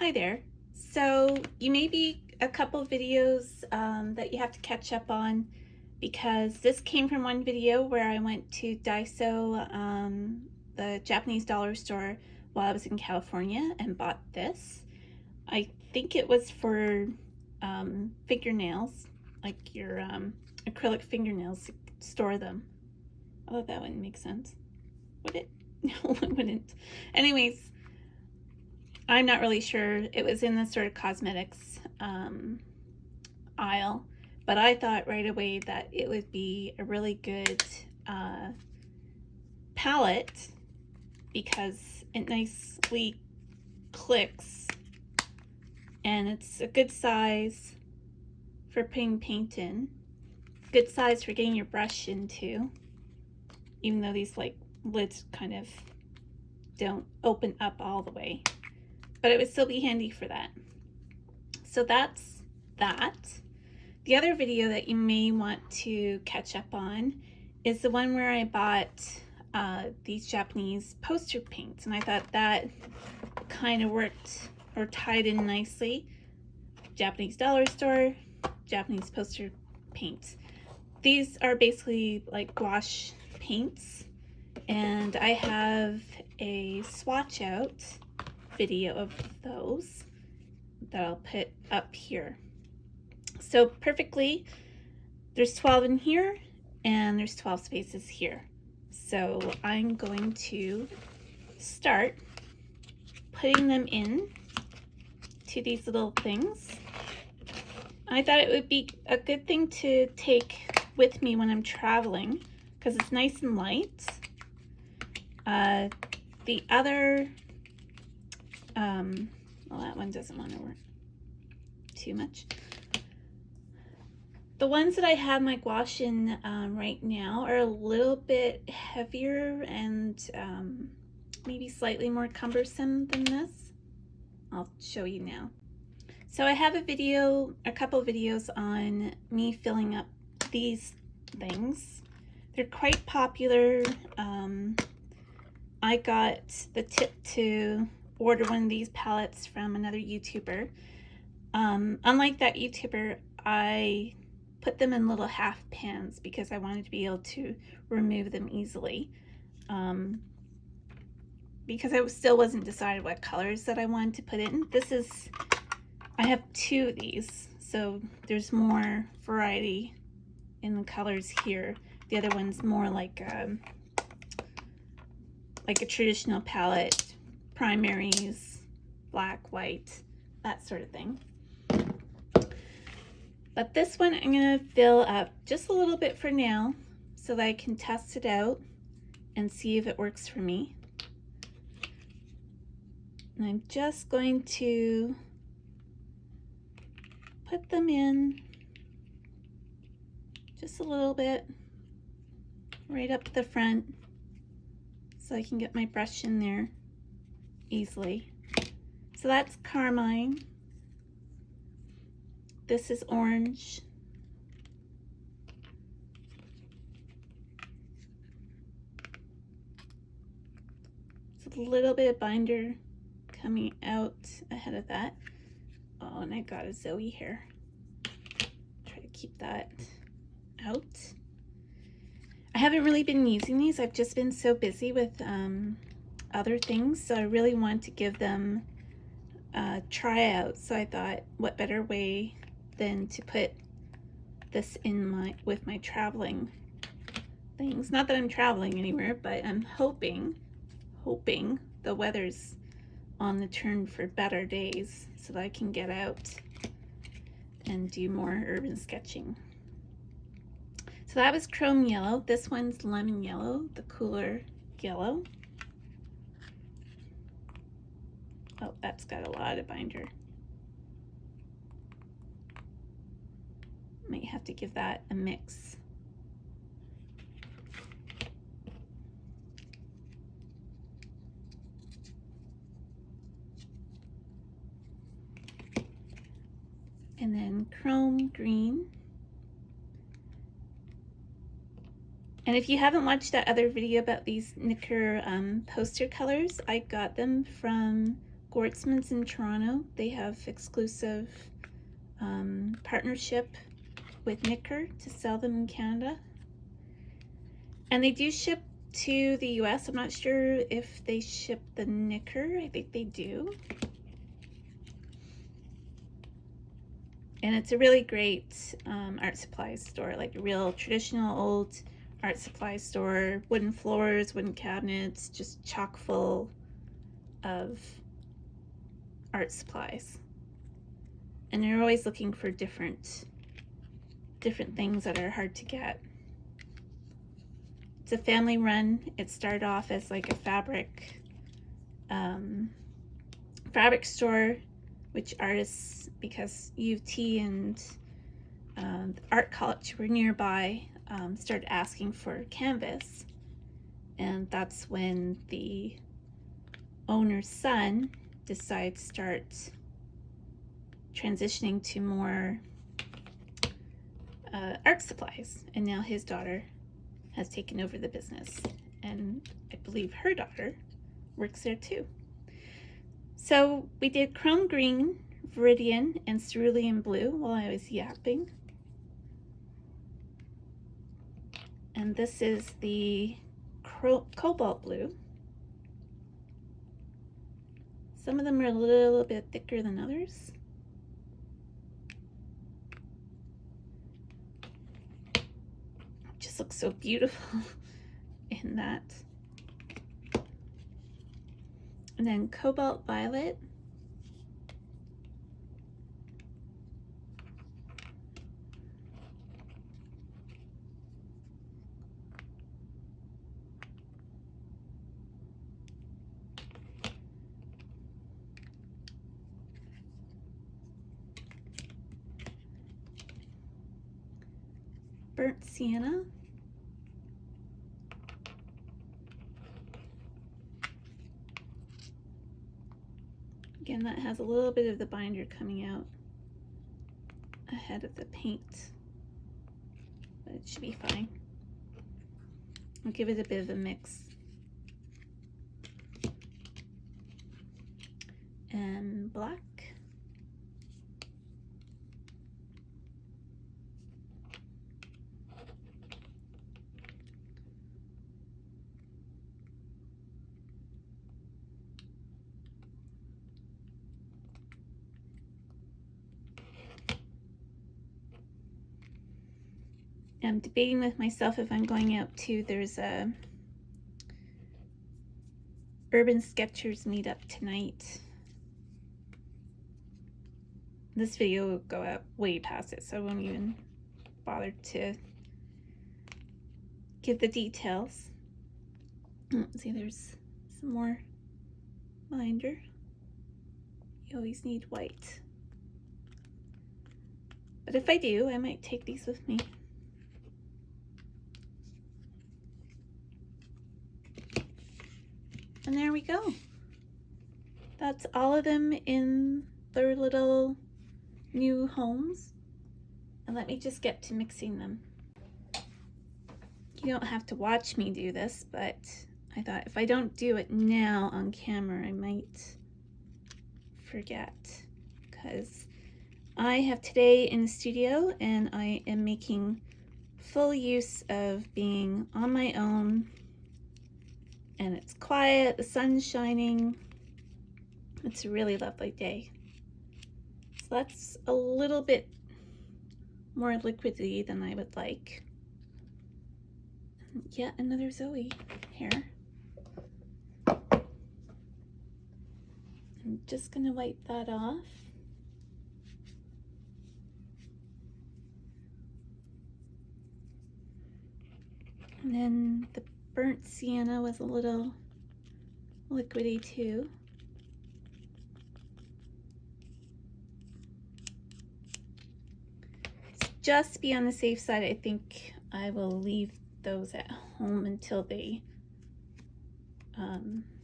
Hi there. So you may be a couple videos that you have to catch up on because this came from one video where I went to Daiso, the Japanese dollar store, while I was in California and bought this. I think it was for fingernails, like your acrylic fingernails, to store them. Although that wouldn't make sense. Would it? No, it wouldn't. Anyways, I'm not really sure. It was in the sort of cosmetics aisle, but I thought right away that it would be a really good palette because it nicely clicks and it's a good size for putting paint in. Good size for getting your brush into, even though these like lids kind of don't open up all the way. But it would still be handy for that. So that's that. The other video that you may want to catch up on is the one where I bought these Japanese poster paints, and I thought that kind of worked or tied in nicely. Japanese dollar store, Japanese poster paints. These are basically like gouache paints, and I have a swatch out video of those that I'll put up here. So perfectly, there's 12 in here and there's 12 spaces here. So I'm going to start putting them in to these little things. I thought it would be a good thing to take with me when I'm traveling because it's nice and light. The other well, that one doesn't want to work too much. The ones that I have my gouache in right now are a little bit heavier and maybe slightly more cumbersome than this. I'll show you now. So I have a couple videos on me filling up these things. They're quite popular. I got the tip to order one of these palettes from another YouTuber. Unlike that YouTuber, I put them in little half pans because I wanted to be able to remove them easily. Because I still wasn't decided what colors that I wanted to put in. I have two of these, so there's more variety in the colors here. The other one's more like a traditional palette. Primaries, black, white, that sort of thing. But this one I'm going to fill up just a little bit for now so that I can test it out and see if it works for me. And I'm just going to put them in just a little bit right up to the front so I can get my brush in there easily. So that's carmine. This is orange. It's a little bit of binder coming out ahead of that. Oh, and I got a Zoe here. Try to keep that out. I haven't really been using these. I've just been so busy with other things, so I really want to give them a try out. So I thought, what better way than to put this in with my traveling things. Not that I'm traveling anywhere, but I'm hoping the weather's on the turn for better days so that I can get out and do more urban sketching. So that was chrome yellow. This one's lemon yellow, the cooler yellow. Oh, that's got a lot of binder. Might have to give that a mix. And then chrome green. And if you haven't watched that other video about these Nikker poster colors, I got them from Gwartzman's in Toronto. They have exclusive partnership with Nikker to sell them in Canada. And they do ship to the US. I'm not sure if they ship the Nikker. I think they do. And it's a really great art supply store, like a real traditional old art supply store. Wooden floors, wooden cabinets, just chock full of art supplies. And they're always looking for different things that are hard to get. It's a family run. It started off as like a fabric store, which artists, because U of T and the art college were nearby, started asking for canvas. And that's when the owner's son decided to start transitioning to more art supplies. And now his daughter has taken over the business. And I believe her daughter works there too. So we did chrome green, viridian, and cerulean blue while I was yapping. And this is the cobalt blue. Some of them are a little bit thicker than others. It just looks so beautiful in that. And then cobalt violet. Burnt sienna. Again, that has a little bit of the binder coming out ahead of the paint, but it should be fine. I'll give it a bit of a mix. And black. I'm debating with myself if I'm going out to, there's a Urban Sketchers meetup tonight. This video will go out way past it, so I won't even bother to give the details. See, there's some more binder. You always need white. But if I do, I might take these with me. And there we go. That's all of them in their little new homes. And let me just get to mixing them. You don't have to watch me do this, but I thought if I don't do it now on camera, I might forget. Because I have today in the studio and I am making full use of being on my own. And it's quiet, the sun's shining. It's a really lovely day. So that's a little bit more liquidy than I would like. Yet another Zoe here. I'm just gonna wipe that off. And then the burnt sienna was a little liquidy too. Just to be on the safe side, I think I will leave those at home until they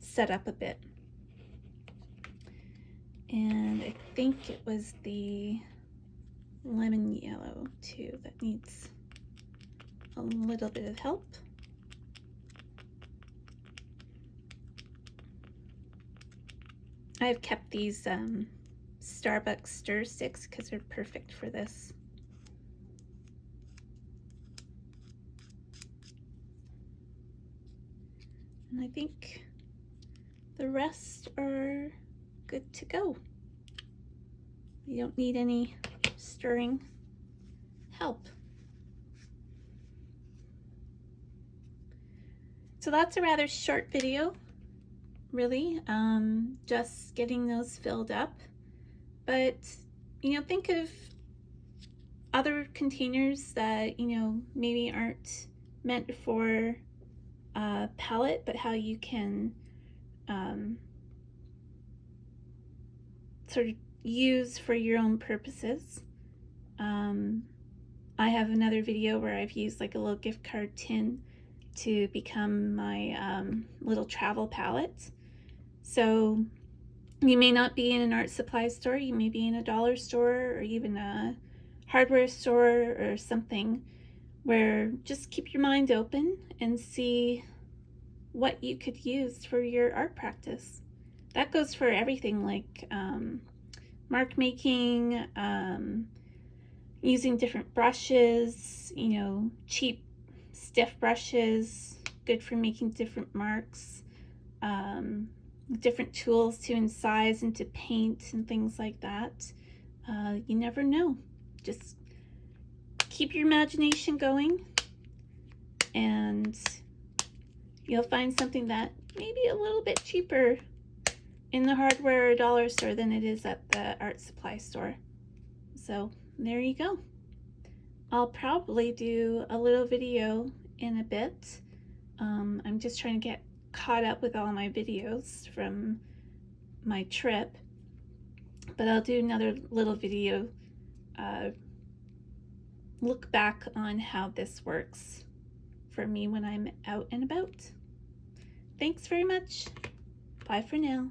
set up a bit. And I think it was the lemon yellow too that needs a little bit of help. I've kept these Starbucks stir sticks because they're perfect for this. And I think the rest are good to go. You don't need any stirring help. So that's a rather short video, really, just getting those filled up. But, you know, think of other containers that, you know, maybe aren't meant for a palette, but how you can sort of use for your own purposes. I have another video where I've used like a little gift card tin to become my little travel palette. So you may not be in an art supply store, you may be in a dollar store or even a hardware store or something, where just keep your mind open and see what you could use for your art practice. That goes for everything, like mark making, using different brushes, you know, cheap stiff brushes, good for making different marks, different tools to incise and to paint and things like that. You never know. Just keep your imagination going and you'll find something that may be a little bit cheaper in the hardware or dollar store than it is at the art supply store. So there you go. I'll probably do a little video in a bit. I'm just trying to get caught up with all my videos from my trip, but I'll do another little video look back on how this works for me when I'm out and about. Thanks very much. Bye for now.